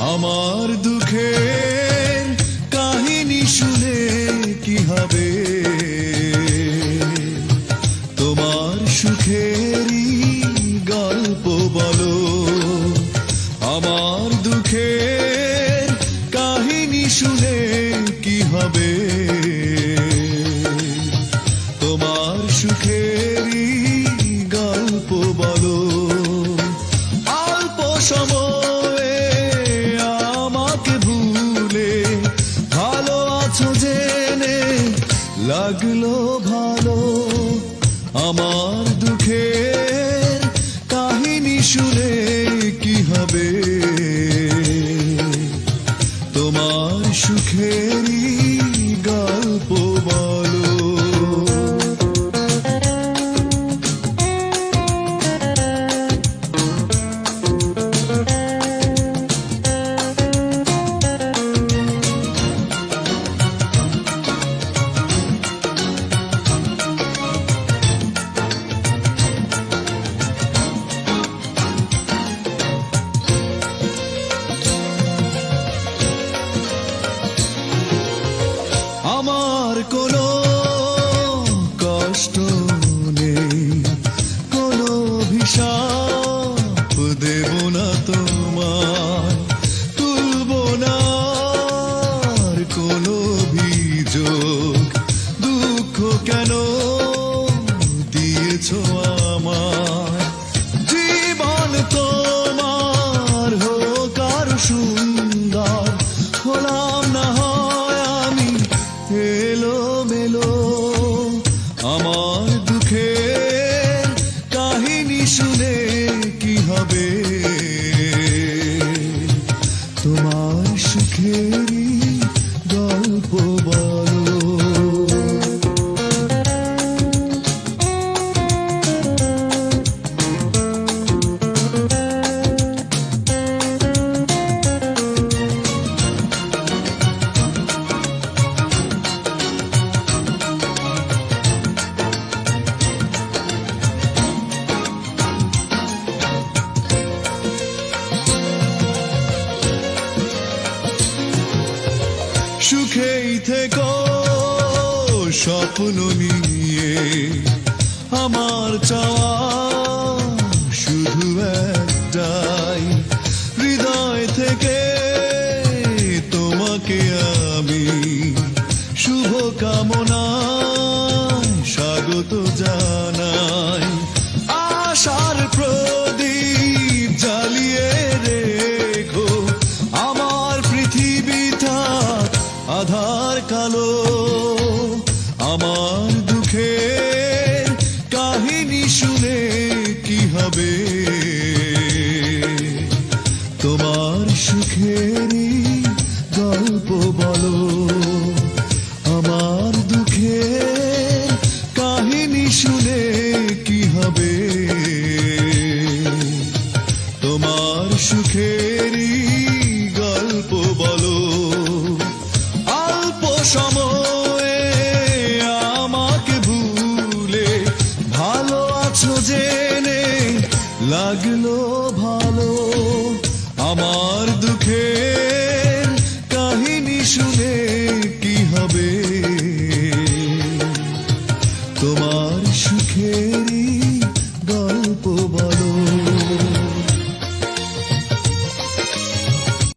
আমার দুঃখের কাহিনী শুনে কি হবে, তোমার সুখেরই গল্প বলো। আমার দুঃখের কাহিনী শুনে কি হবে, তোমার সুখেরই গল্প বলো। অল্প সময়ে আমাকে ভুলে ভালো আছো জেনে লাগলো ভালো। আমার দুঃখের কাহিনী শুনে কি হবে, তোমার সুখেরই গল্প বলো। আমার কোনো কষ্ট নেই, কোনো অভিশাপ দেব না তোমার, তুলব না আর কোনো অভিযোগ। দুঃখ কেন দিয়েছ আমার, জীবন তোমার হোক আরো সুন্দর, হলাম না এলো মেলো। আমার দুঃখের কাহিনী শুনে কি হবে, তোমার সুখেরই গল্প বলো। সুখেই থেকো স্বপ্ন নিয়ে, আমার চাওয়া শুধু একটাই, হৃদয় থেকে তোমাকে আমি শুভ কামনায় স্বাগত জানাই। আশার প্রদীপ জ্বালিয়ে রেখো, আমার পৃথিবী থাক আধার কালো। আমার দুঃখের কাহিনী শুনে কি হবে, তোমার সুখেরই গল্প বলো। আমার দুঃখের কাহিনী শুনে কি হবে, তোমার সুখেরই গল্প বলো। অল্প সময়ে আমাকে ভুলে ভালো আছো জেনে লাগলো ভালো। আমার দুঃখে